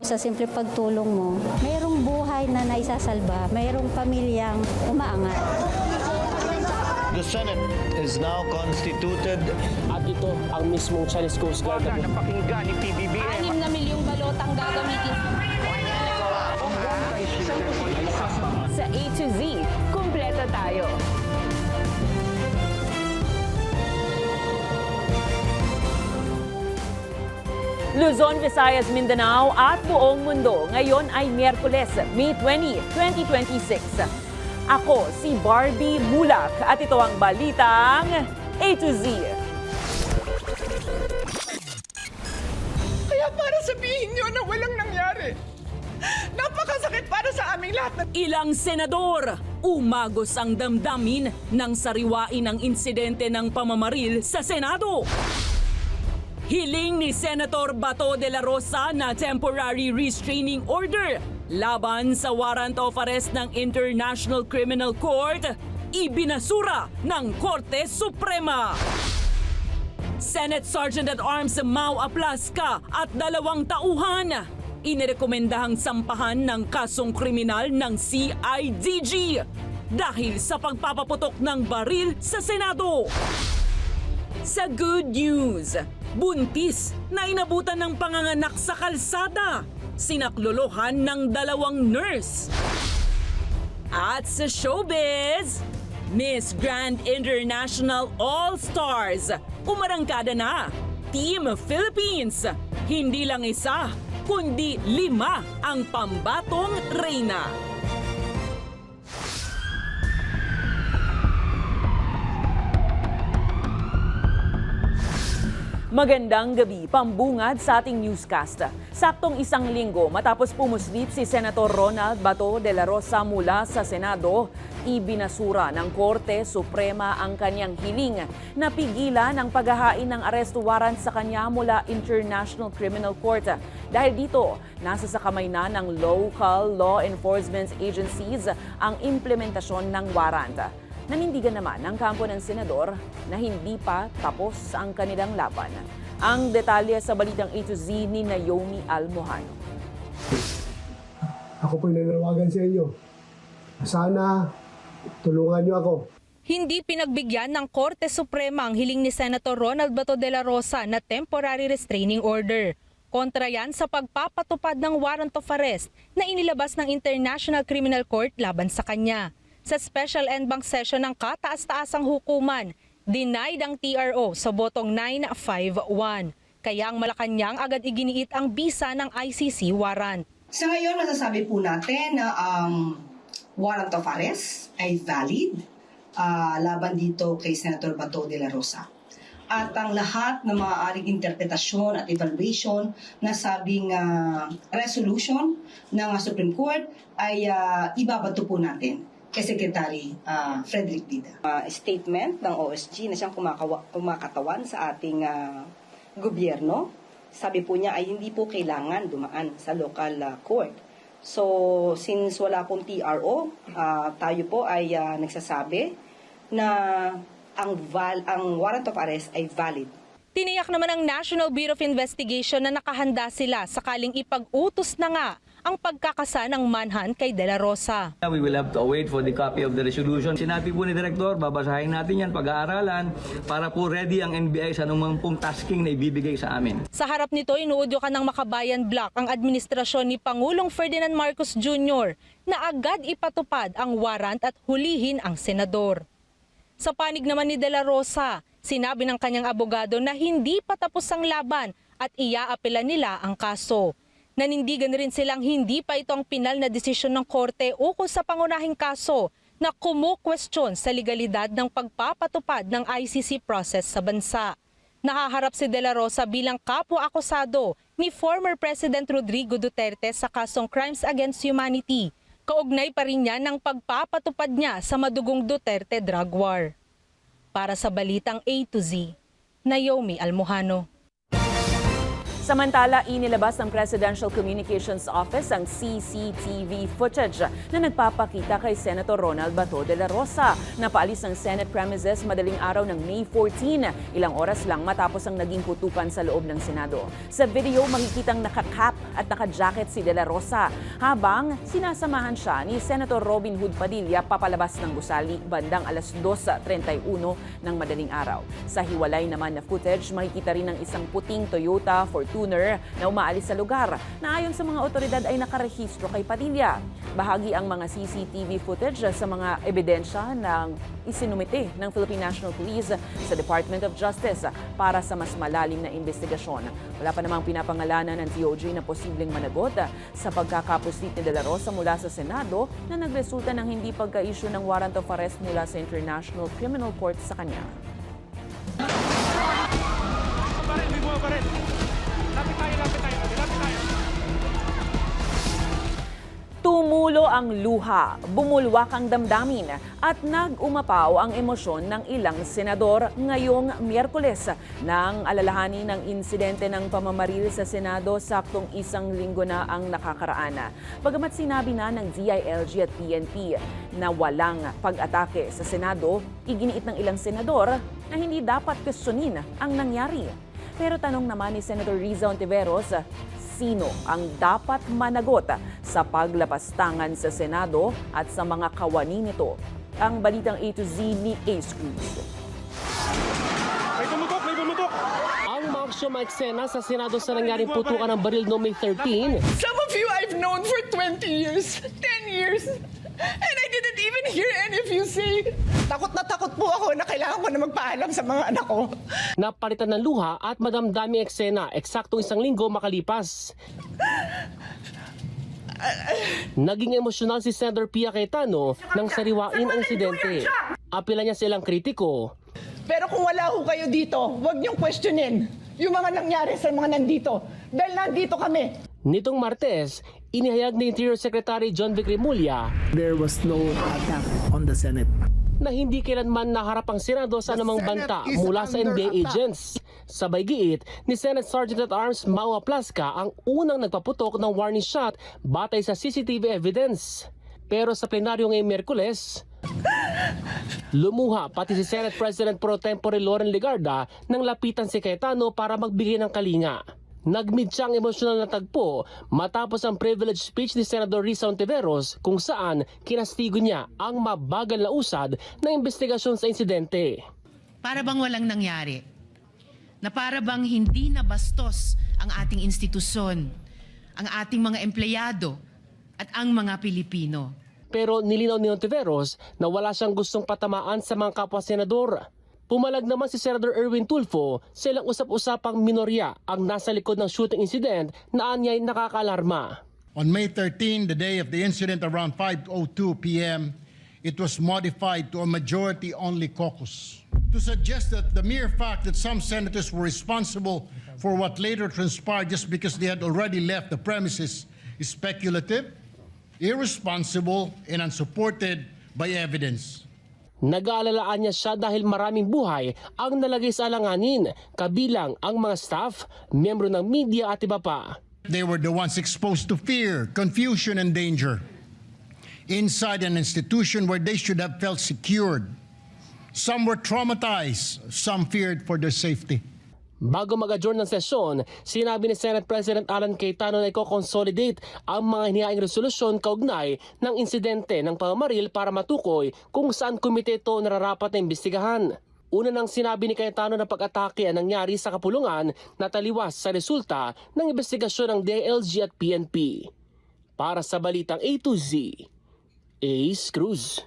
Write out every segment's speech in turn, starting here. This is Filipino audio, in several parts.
Sa simple pagtulong mo, mayroong buhay na naisasalba, mayroong pamilyang umaangat. The Senate is now constituted. At ito ang mismong Chinese Coast Guard. Wala na pakinggan ni PBBM. 6 na milyong balotang gagamitin sa A to Z. Kumpleto tayo. Luzon, Visayas, Mindanao at buong mundo. Ngayon ay Miyerkules, May 20, 2026. Ako si Barbie Mulak at ito ang balitang A to Z. Kaya para sabihin nyo na walang nangyari. Napakasakit para sa aming lahat. Ilang senador umagos ang damdamin nang sariwain ang insidente ng pamamaril sa Senado. Hiling ni Senator Bato de la Rosa na temporary restraining order laban sa warrant of arrest ng International Criminal Court, ibinasura ng Korte Suprema. Senate Sergeant at Arms Mau Aplasca at 2 tauhan inirekomendahang sampahan ng kasong kriminal ng CIDG dahil sa pagpapaputok ng baril sa Senado. Sa good news, buntis na inabutan ng panganganak sa kalsada, sinaklolohan ng 2 nurse. At sa showbiz, Miss Grand International All-Stars, umarangkada na, Team Philippines. Hindi lang isa, kundi 5 ang pambatong reyna. Magandang gabi, pambungad sa ating newscast. Saktong 1 linggo matapos pumuslit si Senator Ronald Bato de la Rosa mula sa Senado, ibinasura ng Korte Suprema ang kanyang hiling na pigilan ang paghahain ng arrest warrant sa kanya mula International Criminal Court. Dahil dito, nasa sa kamay na ng local law enforcement agencies ang implementasyon ng warrant. Nanindigan naman ang kampo ng senador na hindi pa tapos ang kanilang laban. Ang detalye sa balitang A to Z ni Naomi Almohano. Ako po'y nananawagan sa inyo. Sana tulungan niyo ako. Hindi pinagbigyan ng Korte Suprema ang hiling ni Senator Ronald Bato de la Rosa na temporary restraining order. Kontra yan sa pagpapatupad ng warrant of arrest na inilabas ng International Criminal Court laban sa kanya. Sa special en banc session ng kataas-taasang hukuman, denied ang TRO sa botong 9-5-1. Kaya ang Malacanang agad iginiit ang bisa ng ICC warrant. Sa ngayon, masasabi po natin na ang warrant of arrest ay valid laban dito kay Senator Bato de la Rosa. At ang lahat ng maaaring interpretasyon at evaluation na sabing resolution ng Supreme Court ay ibabato po natin kay Secretary Frederick Bida. Statement ng OSG na siyang kumakatawan sa ating gobyerno. Sabi po niya ay hindi po kailangan dumaan sa local court. So, since wala pong TRO, tayo po ay nagsasabi na ang warrant of arrest ay valid. Tiniyak naman ng National Bureau of Investigation na nakahanda sila sakaling ipag-utos na nga ang pagkakasa ng manhunt kay De La Rosa. We will have to wait for the copy of the resolution. Sinabi po ni Direktor, babasahin natin yan, pag-aaralan, para po ready ang NBI sa anumang pong tasking na ibibigay sa amin. Sa harap nito, inuudyokan ng Makabayan Bloc ang administrasyon ni Pangulong Ferdinand Marcos Jr. na agad ipatupad ang warrant at hulihin ang senador. Sa panig naman ni De La Rosa, sinabi ng kanyang abogado na hindi pa tapos ang laban at iaapela nila ang kaso. Nanindigan rin silang hindi pa ito ang pinal na desisyon ng korte ukol sa pangunahing kaso na kumukwestiyon sa legalidad ng pagpapatupad ng ICC process sa bansa. Nakaharap si De La Rosa bilang kapwa-akusado ni former President Rodrigo Duterte sa kasong Crimes Against Humanity. Kaugnay pa rin niya ng pagpapatupad niya sa madugong Duterte drug war. Para sa balitang A to Z, Naomi Almohano. Samantala, inilabas ng Presidential Communications Office ang CCTV footage na nagpapakita kay Senator Ronald Bato de la Rosa na paalis ng Senate premises madaling araw ng May 14, ilang oras lang matapos ang naging putukan sa loob ng Senado. Sa video, makikitang nakakap at nakajacket si de la Rosa habang sinasamahan siya ni Senator Robin Hood Padilla papalabas ng gusali bandang alas 2:31 ng madaling araw. Sa hiwalay naman na footage, makikita rin ang isang puting Toyota Fortuner na umaalis sa lugar na ayon sa mga otoridad ay nakarehistro kay Padilla. Bahagi ang mga CCTV footage sa mga ebidensya ng isinumite ng Philippine National Police sa Department of Justice para sa mas malalim na investigasyon. Wala pa namang pinapangalanan ng DOJ na posibleng managot sa pagkakapuslit ni De La Rosa mula sa Senado na nagresulta ng hindi pagka-issue ng warrant of arrest mula sa International Criminal Court sa kanya. Tumulo ang luha, bumulwak ang damdamin at nag-umapaw ang emosyon ng ilang senador ngayong Miyerkules nang alalahanin ng insidente ng pamamaril sa Senado saktong isang linggo na ang nakakaraan. Bagamat sinabi na ng DILG at PNP na walang pag-atake sa Senado, iginiit ng ilang senador na hindi dapat questionin ang nangyari. Pero tanong naman ni Senator Riza Ontiveros, sino ang dapat managot sa paglapastangan sa Senado at sa mga kawani nito? Ang balitang A to Z ni Ace Cruz. May bumutok! Ang maaksyon eksena sa Senado sa nangyaring putukan ng baril noong May 13. Some of you I've known for 20 years, 10 years, and I didn't even hear any of you say, takot na takot po ako na kailangan ko na magpaalam sa mga anak ko. Napalitan ng luha at madamdaming eksena eksaktong isang linggo makalipas. Naging emosyonal si Senator Pia Cayetano nang sariwain ang insidente. Apela niya sa ilang kritiko. Pero kung wala ho kayo dito, huwag niyong questionin yung mga nangyari sa mga nandito. Dahil nandito kami. Nitong Martes, inihayag ni Interior Secretary John Vic Remulla There was no attack on the Senate. na hindi kailanman naharap ang Senado sa anumang banta mula sa NBI agents. Sabay giit ni Senate Sergeant at Arms Mau Aplasca ang unang nagpaputok ng warning shot batay sa CCTV evidence. Pero sa plenaryo ngayong Miyerkules, lumuha pati si Senate President Pro Tempore Loren Legarda nang lapitan si Cayetano para magbigay ng kalinga. Nagmitsa ang emosyonal na tagpo matapos ang privilege speech ni Senador Riza Ontiveros kung saan kinastigo niya ang mabagal na usad ng investigasyon sa insidente. Para bang walang nangyari? Na para bang hindi nabastos ang ating institusyon, ang ating mga empleyado at ang mga Pilipino? Pero nilinaw ni Ontiveros na wala siyang gustong patamaan sa mga kapwa-senador. Pumalag naman si Senator Erwin Tulfo sa ilang usap-usapang minorya ang nasa likod ng shooting incident na anyay nakakaalarma. On May 13, the day of the incident around 5:02 p.m., it was modified to a majority-only caucus. To suggest that the mere fact that some senators were responsible for what later transpired just because they had already left the premises is speculative, irresponsible, and unsupported by evidence. Nag-aalalaan niya siya dahil maraming buhay ang nalagay sa alanganin, kabilang ang mga staff, miyembro ng media at iba pa. They were the ones exposed to fear, confusion, and danger inside an institution where they should have felt secured. Some were traumatized, some feared for their safety. Bago mag-adjourn ng sesyon, sinabi ni Senate President Alan Cayetano na i-consolidate ang mga hinihaing resolusyon kaugnay ng insidente ng pamamaril para matukoy kung saan komite ito nararapat na imbestigahan. Una nang sinabi ni Cayetano na pag-atake ang nangyari sa kapulungan na taliwas sa resulta ng investigasyon ng DILG at PNP. Para sa Balitang A to Z, Ace Cruz.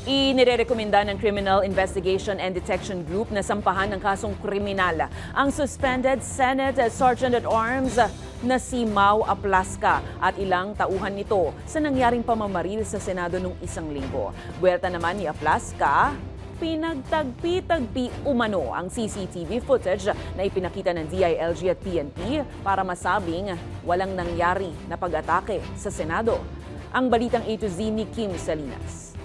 Inirekomenda ng Criminal Investigation and Detection Group na sampahan ng kasong kriminal ang suspended Senate Sergeant at Arms na si Mau Aplasca at ilang tauhan nito sa nangyaring pamamaril sa Senado noong isang linggo. Buwelta naman ni Aplasca, pinagtagpi-tagpi umano ang CCTV footage na ipinakita ng DILG at PNP para masabing walang nangyari na pag-atake sa Senado. Ang Balitang A to Z ni Kim Salinas.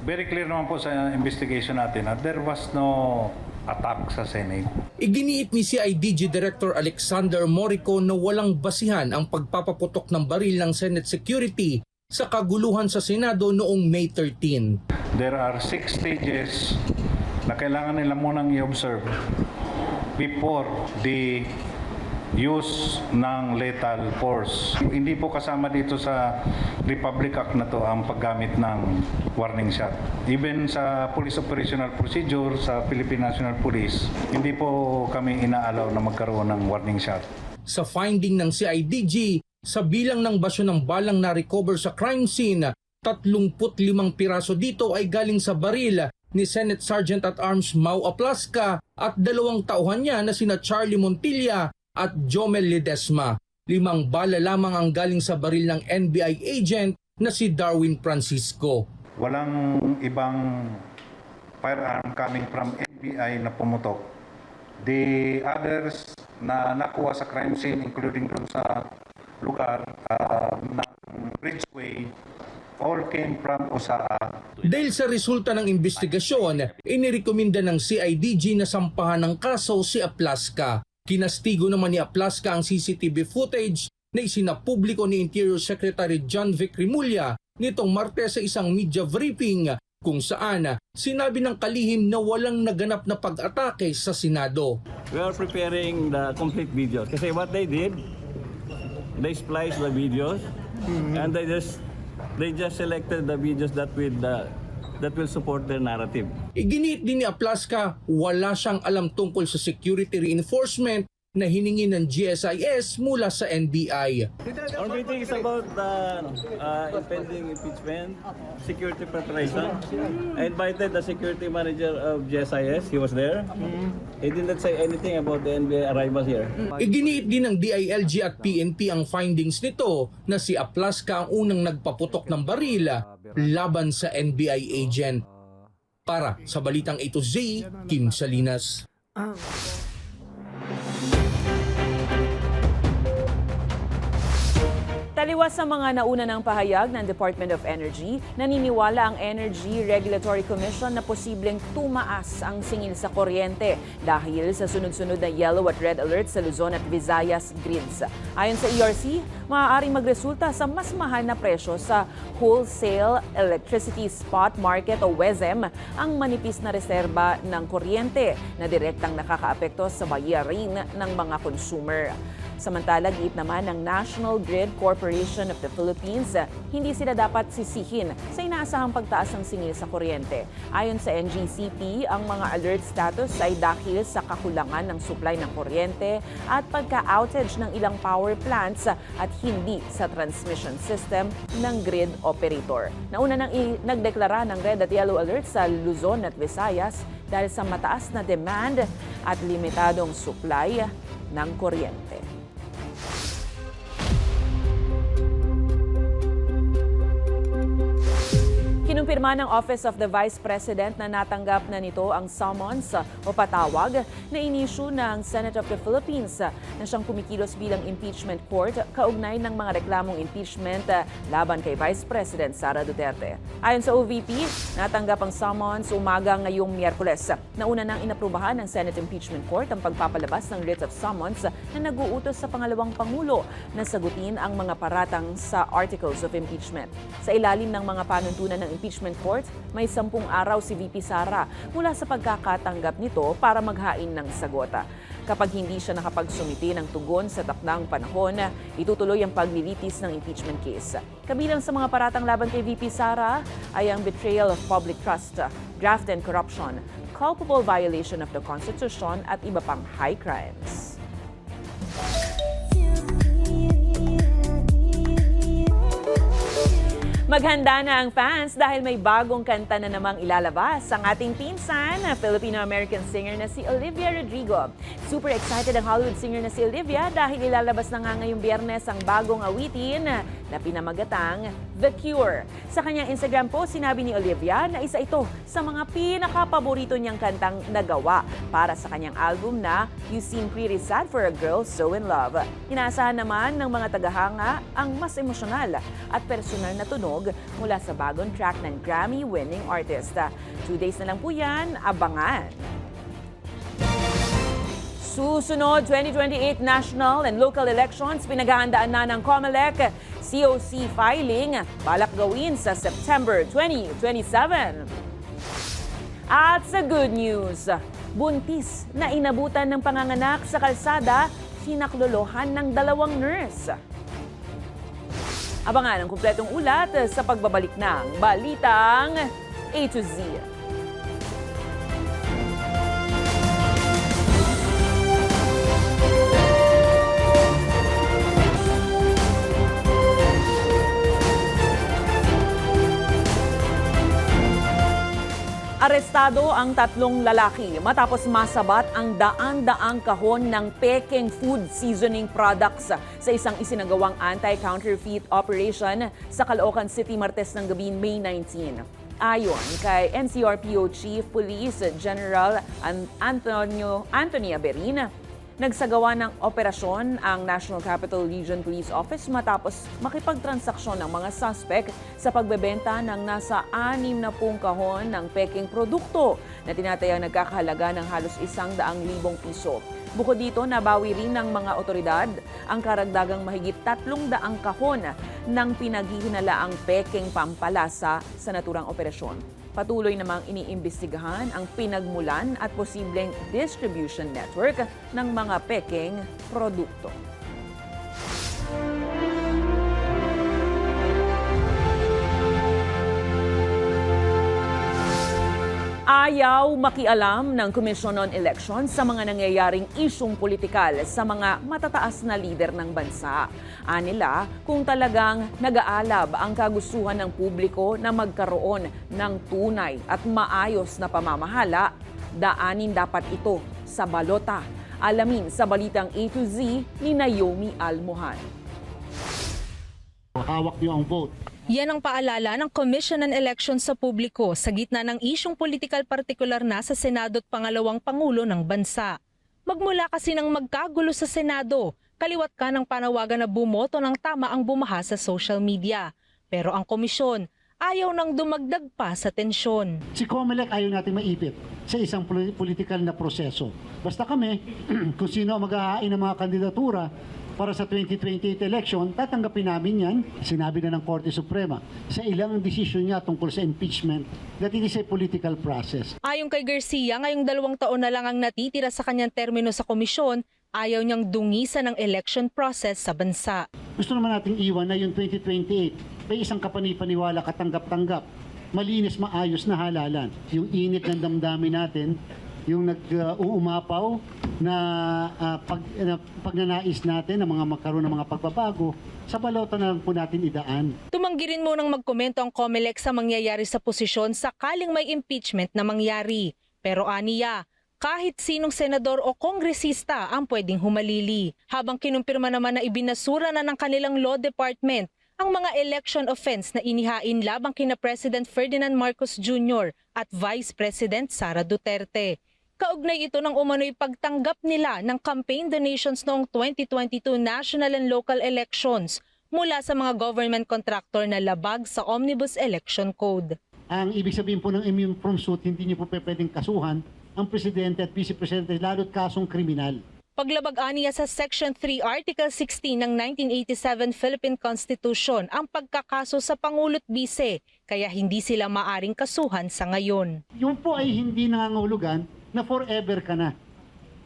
Very clear naman po sa investigation natin na there was no attack sa Senate. Iginiit ni CIDG Director Alexander Morico na walang basihan ang pagpapaputok ng baril ng Senate Security sa kaguluhan sa Senado noong May 13. There are 6 stages na kailangan nila munang i-observe before the use ng lethal force. Hindi po kasama dito sa Republic Act na to ang paggamit ng warning shot. Even sa Police Operational Procedure sa Philippine National Police, hindi po kami inaalaw na magkaroon ng warning shot. Sa finding ng CIDG, sa bilang ng basyo ng balang na recover sa crime scene, 35 piraso dito ay galing sa baril ni Senate Sergeant at Arms Mau Aplaska at 2 tauhan niya na sina Charlie Montilla at Jomel Ledesma. 5 bala lamang ang galing sa baril ng NBI agent na si Darwin Francisco. Walang ibang firearm coming from NBI na pumutok. The others na nakuha sa crime scene, including dun sa lugar ng Bridgeway, all came from Osaa. Dahil sa resulta ng investigasyon, inirekomenda ng CIDG na sampahan ng kaso si Aplaska. Kinastigo naman ni Aplaska ang CCTV footage na isinapubliko ni Interior Secretary John Vic Rimulya nitong Martes sa isang media briefing kung saan sinabi ng kalihim na walang naganap na pag-atake sa Senado. We are preparing the complete video. Kasi what they did, they spliced the videos and they just selected the videos that will support their narrative. Iginiit din ni Aplaska wala siyang alam tungkol sa security reinforcement na hiningi ng GSIS mula sa NBI. Our meeting is about impending impeachment, security preparation. I invited the security manager of GSIS. He was there. He did not say anything about the NBI arrival here. Iginiit din ng DILG at PNP ang findings nito na si Aplaska ang unang nagpaputok ng baril laban sa NBI agent. Para sa Balitang A to Z, Kim Salinas. Taliwas sa mga nauna ng pahayag ng Department of Energy, naniniwala ang Energy Regulatory Commission na posibleng tumaas ang singil sa kuryente dahil sa sunod-sunod na yellow at red alert sa Luzon at Visayas grids. Ayon sa ERC, maaaring magresulta sa mas mahal na presyo sa Wholesale Electricity Spot Market o WESM ang manipis na reserba ng kuryente na direktang nakakaapekto sa bayarin ng mga consumer. Samantala, giit naman ng National Grid Corporation of the Philippines, hindi sila dapat sisihin sa inaasahang pagtaas ng singil sa kuryente. Ayon sa NGCP, ang mga alert status ay dahil sa kakulangan ng supply ng kuryente at pagka-outage ng ilang power plants at hindi sa transmission system ng grid operator. Nauna nang nagdeklara ng red at yellow alert sa Luzon at Visayas dahil sa mataas na demand at limitadong supply ng kuryente. Kinumpirma ng Office of the Vice President na natanggap na nito ang summons o patawag na inisyu ng Senate of the Philippines na siyang kumikilos bilang impeachment court kaugnay ng mga reklamong impeachment laban kay Vice President Sara Duterte. Ayon sa OVP, natanggap ang summons umaga ngayong Miyerkules. Nauna nang inaprubahan ng Senate Impeachment Court ang pagpapalabas ng writ of summons na nag-uutos sa pangalawang Pangulo na sagutin ang mga paratang sa Articles of Impeachment. Sa ilalim ng mga panuntunan ng Impeachment Court, may 10 araw si VP Sara mula sa pagkakatanggap nito para maghain ng sagota. Kapag hindi siya nakapagsumiti ng tugon sa takdang panahon, itutuloy ang paglilitis ng impeachment case. Kabilang sa mga paratang laban kay VP Sara ay ang betrayal of public trust, graft and corruption, culpable violation of the Constitution at iba pang high crimes. Maghanda na ang fans dahil may bagong kanta na namang ilalabas ang ating pinsan, Filipino-American singer na si Olivia Rodrigo. Super excited ang Hollywood singer na si Olivia dahil ilalabas na nga ngayong Biyernes ang bagong awitin na pinamagatang The Cure. Sa kanyang Instagram post, sinabi ni Olivia na isa ito sa mga pinaka-paborito niyang kantang nagawa para sa kanyang album na You Seem Pretty Sad for a Girl So in Love. Inaasahan naman ng mga tagahanga ang mas emosyonal at personal na tunog mula sa bagong track ng Susunod 2028 national and local elections, pinaghahandaan na ng COMELEC COC filing, balak gawin sa September 2027. At sa good news, buntis na inabutan ng panganganak sa kalsada, sinaklolohan ng 2 nurse. Abangan ang kumpletong ulat sa pagbabalik ng Balitang A to Z. Arestado ang 3 lalaki matapos masabat ang daan-daang kahon ng Peking food seasoning products sa isang isinagawang anti-counterfeit operation sa Caloocan City Martes ng gabi, May 19. Ayon kay NCRPO Chief Police General Anthony Aberin, nagsagawa ng operasyon ang National Capital Region Police Office matapos makipagtransaksyon ng mga suspect sa pagbebenta ng nasa 60 kahon ng Peking produkto na tinatayang nagkakahalaga ng halos 100,000 piso. Bukod dito, nabawi rin ng mga otoridad ang karagdagang mahigit 300 kahon ng pinaghihinalaang Peking pampalasa sa naturang operasyon. Patuloy namang iniimbestigahan ang pinagmulan at posibleng distribution network ng mga Peking produkto. Ayaw makialam ng Commission on Elections sa mga nangyayaring isyung politikal sa mga matataas na lider ng bansa. Anila, kung talagang nag-aalab ang kagustuhan ng publiko na magkaroon ng tunay at maayos na pamamahala, daanin dapat ito sa balota. Alamin sa Balitang A to Z ni Naomi Almohan. Hawak niyo ang vote. Yan ang paalala ng Commission on Elections sa publiko sa gitna ng isyong politikal partikular na sa Senado at pangalawang Pangulo ng bansa. Magmula kasi ng magkagulo sa Senado, kaliwat ka ng panawagan na bumoto ng tama ang bumaha sa social media. Pero ang komisyon, ayaw nang dumagdag pa sa tensyon. Si COMELEC ayaw natin maipit sa isang politikal na proseso. Basta kami, kung sino ang mag-ahain ng mga kandidatura para sa 2028 election, tatanggapin namin yan. Sinabi na ng Korte Suprema sa ilang desisyon niya tungkol sa impeachment that it is a political process. Ayon kay Garcia, ngayong 2 taon na lang ang natitira sa kanyang termino sa komisyon, ayaw niyang dungisan ng election process sa bansa. Gusto naman nating iwan na yung 2028 may isang kapanipaniwala, katanggap-tanggap, malinis, maayos na halalan. Yung init ng damdamin natin, yung nag-uumapaw na pagnanais natin na mga magkaroon ng mga pagbabago, sa balota na lang po natin idaan. Tumanggi rin munang magkomento ang COMELEC sa mangyayari sa posisyon sakaling may impeachment na mangyari. Pero aniya, kahit sinong senador o kongresista ang pwedeng humalili. Habang kinumpirma naman na ibinasura na ng kanilang law department ang mga election offense na inihain labang kina President Ferdinand Marcos Jr. at Vice President Sara Duterte. Kaugnay ito ng umano'y pagtanggap nila ng campaign donations noong 2022 national and local elections mula sa mga government contractor na labag sa Omnibus Election Code. Ang ibig sabihin po ng immune from suit, hindi niyo po pwedeng kasuhan ang Presidente at Vice Presidente lalo't kasong kriminal. Paglabag niya sa Section 3, Article 16 ng 1987 Philippine Constitution ang pagkakaso sa Pangulo't Bise, kaya hindi sila maaring kasuhan sa ngayon. Yung po ay hindi nangangahulugan na forever ka na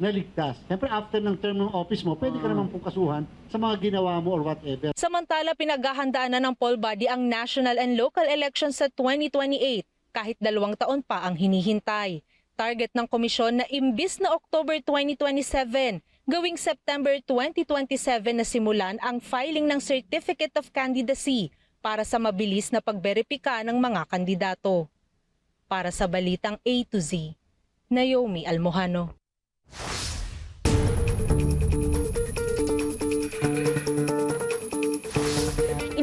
naligtas. Siyempre after ng term ng office mo, pwede ka naman pong kasuhan sa mga ginawa mo or whatever. Samantala, pinaghahandaan na ng poll body ang national and local elections sa 2028 kahit 2 taon pa ang hinihintay. Target ng komisyon na imbis na October 2027, gawing September 2027 na simulan ang filing ng Certificate of Candidacy para sa mabilis na pagberipika ng mga kandidato. Para sa Balitang A to Z, Naomi Almohano.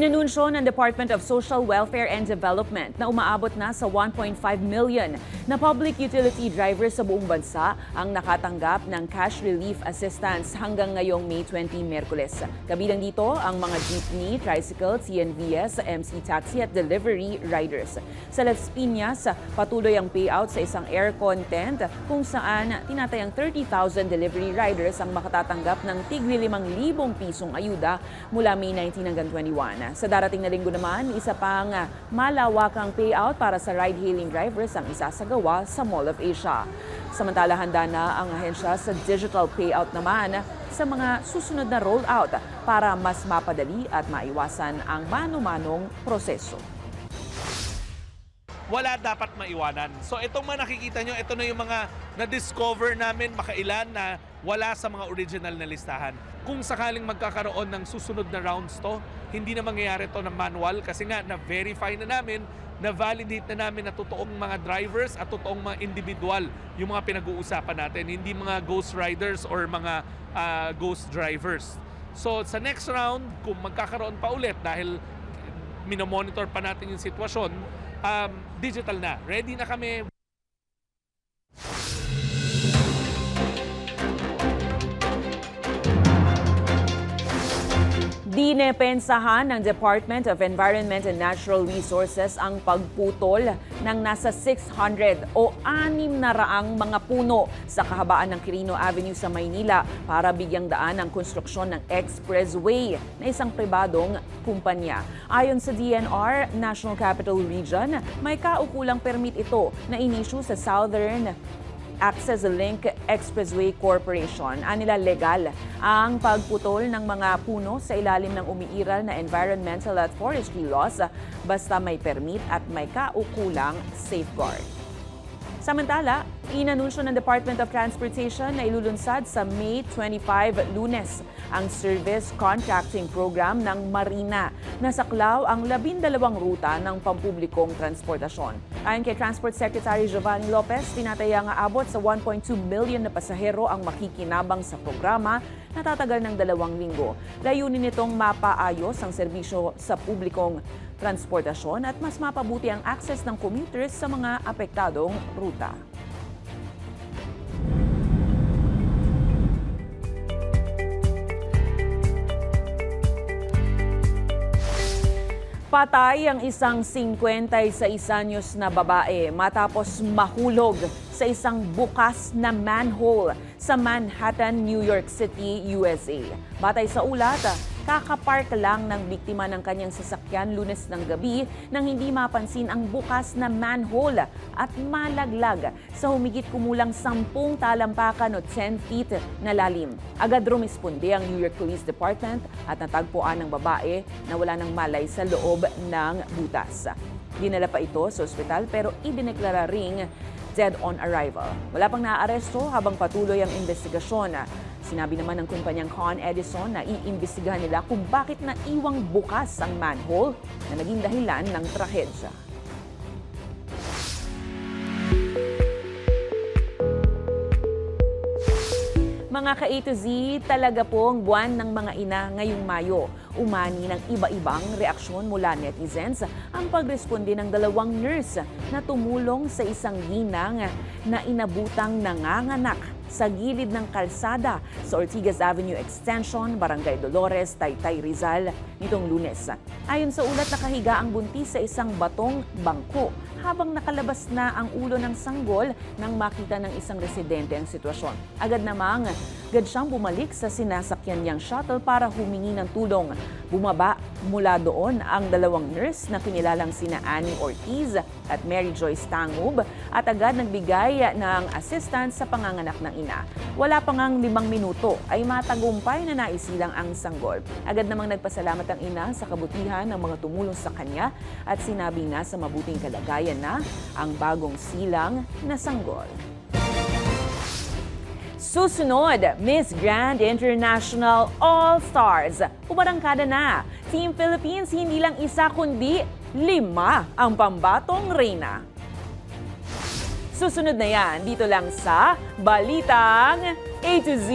Inanunsyo ng Department of Social Welfare and Development na umaabot na sa 1.5 million na public utility drivers sa buong bansa ang nakatanggap ng cash relief assistance hanggang ngayong May 20, Miyerkules. Kabilang dito ang mga jeepney, tricycle, CNVS, MC taxi at delivery riders. Sa Las Piñas, patuloy ang payout sa isang aircon tent kung saan tinatayang 30,000 delivery riders ang makatatanggap ng tigli 5,000 pisong ayuda mula May 19 hanggang 21. Sa darating na linggo naman, isa pang malawakang payout para sa ride-hailing drivers ang isasagawa sa Mall of Asia. Samantala, handa na ang ahensya sa digital payout naman sa mga susunod na rollout para mas mapadali at maiwasan ang mano-manong proseso. Wala dapat maiwanan. So itong mga nakikita nyo, ito na yung mga na-discover namin makailan na wala sa mga original na listahan. Kung sakaling magkakaroon ng susunod na rounds to, hindi na mangyayari to ng manual kasi nga na-verify na namin, na-validate na namin na totoong mga drivers at totoong mga individual yung mga pinag-uusapan natin, hindi mga ghost riders or mga ghost drivers. So sa next round, kung magkakaroon pa ulit dahil minomonitor pa natin yung sitwasyon, digital na. Ready na kami. Dinepensahan ng Department of Environment and Natural Resources ang pagputol ng nasa 600 o 600 mga puno sa kahabaan ng Quirino Avenue sa Maynila para bigyang daan ang konstruksyon ng expressway na isang pribadong kumpanya. Ayon sa DNR, National Capital Region, may kaukulang permit ito na inisyu sa Southern Access Link Expressway Corporation. Anila legal ang pagputol ng mga puno sa ilalim ng umiiral na environmental at forestry laws basta may permit at may kaukulang safeguard. Samantala, inanunsyo ng Department of Transportation na ilulunsad sa May 25, Lunes, ang Service Contracting Program ng Marina na saklaw ang 12 ruta ng pampublikong transportasyon. Ayon kay Transport Secretary Giovanni Lopez, tinataya nga abot sa 1.2 million na pasahero ang makikinabang sa programa na tatagal ng 2 linggo. Layunin nitong mapaayos ang serbisyo sa publikong transportasyon at mas mapabuti ang access ng commuters sa mga apektadong ruta. Patay ang isang 56 anyos na babae matapos mahulog sa isang bukas na manhole sa Manhattan, New York City, USA. Batay sa ulat, kakapark lang ng biktima ng kanyang sasakyan Lunes ng gabi nang hindi mapansin ang bukas na manhole at malaglag sa humigit kumulang 10 talampakan o 10 feet na lalim. Agad rumisponde ang New York Police Department at natagpuan ng babae na wala ng malay sa loob ng butas. Dinala pa ito sa ospital pero idineklara ring dead on arrival. Wala pang naaaresto habang patuloy ang investigasyon. Sinabi naman ng kumpanyang Con Edison na iimbestigahan nila kung bakit naiwang bukas ang manhole na naging dahilan ng trahedya. Mga ka-A to Z, talaga pong buwan ng mga ina ngayong Mayo. Umani ng iba-ibang reaksyon mula netizens ang pagresponde ng 2 nurse na tumulong sa isang ginang na inabutang nanganganak sa gilid ng kalsada sa Ortigas Avenue Extension, Barangay Dolores, Taytay, Rizal nitong Lunes. Ayon sa ulat, nakahiga ang buntis sa isang batong bangko habang nakalabas na ang ulo ng sanggol nang makita ng isang residente ang sitwasyon. Agad namang siyang bumalik sa sinasakyan niyang shuttle para humingi ng tulong. Bumaba mula doon ang 2 nurse na kinilalang sina Annie Ortiz at Mary Joyce Tangub at agad nagbigay ng assistance sa panganganak ng ina. Wala pang 5 minuto ay matagumpay na naisilang ang sanggol. Agad namang nagpasalamat ang ina sa kabutihan ng mga tumulong sa kanya at sinabi na sa mabuting kalagayan na ang bagong silang na sanggol. Susunod, Miss Grand International All-Stars. Umarangkada na. Team Philippines, hindi lang isa kundi 5 ang pambatong reyna. Susunod na yan, dito lang sa Balitang A to Z.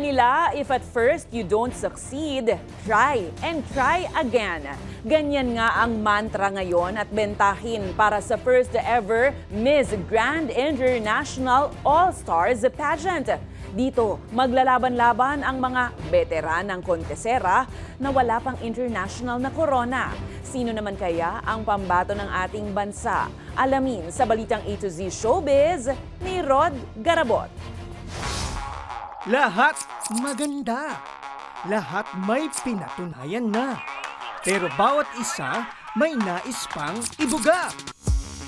nila, if at first you don't succeed, try and try again. Ganyan nga ang mantra ngayon at bentahin para sa first ever Miss Grand International All-Stars pageant. Dito, maglalaban-laban ang mga veteranang kontesera na wala pang international na korona. Sino naman kaya ang pambato ng ating bansa? Alamin sa Balitang A to Z Showbiz ni Rod Garabot. Lahat maganda. Lahat may pinatunayan na. Pero bawat isa may nais pang ibuga.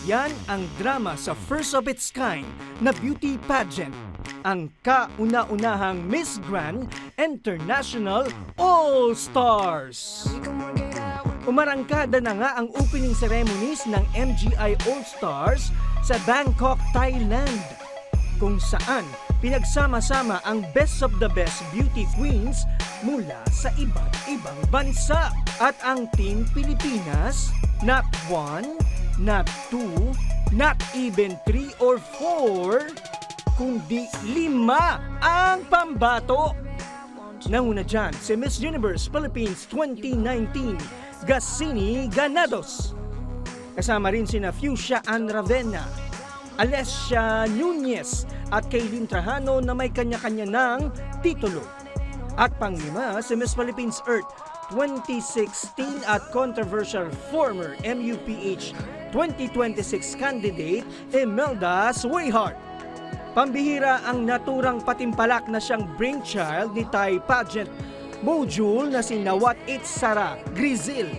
Yan ang drama sa first of its kind na beauty pageant. Ang kauna-unahang Miss Grand International All-Stars. Umarangkada na nga ang opening ceremonies ng MGI All-Stars sa Bangkok, Thailand, kung saan pinagsama-sama ang best of the best beauty queens mula sa iba't ibang bansa. At ang Team Pilipinas, not 1, not 2, not even 3 or 4, kundi 5 ang pambato. Nanguna dyan si Miss Universe Philippines 2019, Gassini Ganados. Kasama rin sina Fuchsia Ann Ravena, Alessia Nunez at Kaylin Trajano na may kanya-kanya ng titulo. At pang-5 si Miss Philippines Earth 2016 at controversial former MUPH 2026 candidate Imelda Swihart. Pambihira ang naturang patimpalak na siyang brainchild ni Thai pageant module na si Nawat Itsara Grizil.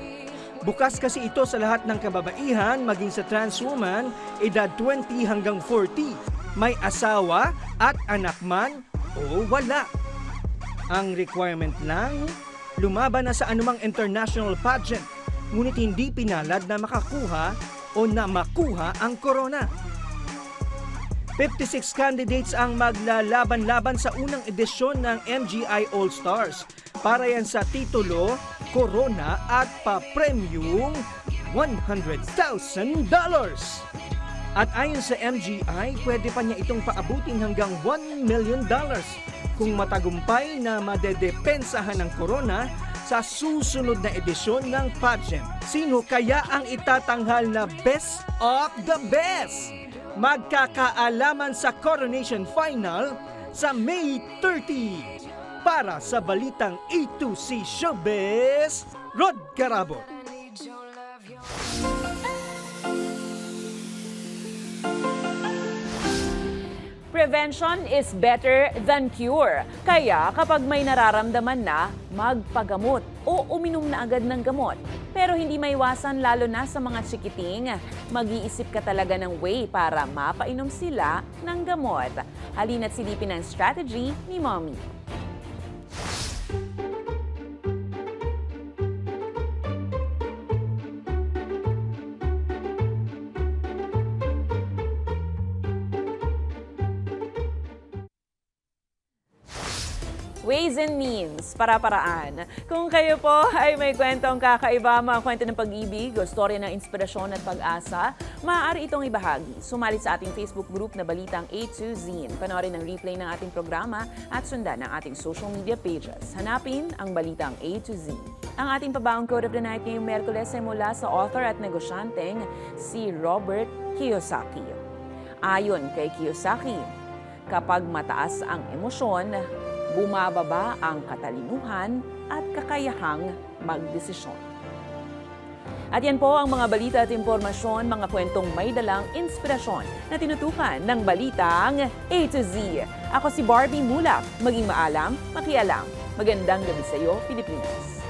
Bukas kasi ito sa lahat ng kababaihan maging sa trans woman, edad 20 hanggang 40, may asawa at anak man o wala. Ang requirement lang, lumaban na sa anumang international pageant, ngunit hindi pinalad na makakuha o na makuha ang corona. 56 candidates ang maglalaban-laban sa unang edisyon ng MGI All-Stars. Para yan sa titulo, corona at papremyong $100,000. At ayon sa MGI, pwede pa niya itong paabutin hanggang $1 million kung matagumpay na madedepensahan ng corona sa susunod na edisyon ng pageant. Sino kaya ang itatanghal na best of the best? Magkakaalaman sa coronation final sa May 30. Para sa Balitang A2Z Showbiz, Rod Garabot. Prevention is better than cure. Kaya kapag may nararamdaman na, magpagamot o uminom na agad ng gamot. Pero hindi maiwasan lalo na sa mga chikiting. Mag-iisip ka talaga ng way para mapainom sila ng gamot. Halina't silipin ang strategy ni Mommy. Ways and means, para-paraan. Kung kayo po ay may kwentong kakaiba, mga kwento ng pag-ibig o storya ng inspirasyon at pag-asa, maaari itong ibahagi. Sumalit sa ating Facebook group na Balitang A to Z. Panoorin ang replay ng ating programa at sundan ang ating social media pages. Hanapin ang Balitang A to Z. Ang ating pabaong quote of the night ngayong Miyerkules ay mula sa author at negosyanteng si Robert Kiyosaki. Ayon kay Kiyosaki, kapag mataas ang emosyon, bumababa ang katalinuhan at kakayahang magdesisyon. At yan po ang mga balita at impormasyon, mga kwentong may dalang inspirasyon na tinutukan ng Balitang A to Z. Ako si Barbie Mulak. Maging maalam, makialam. Magandang gabi sa iyo, Pilipinas.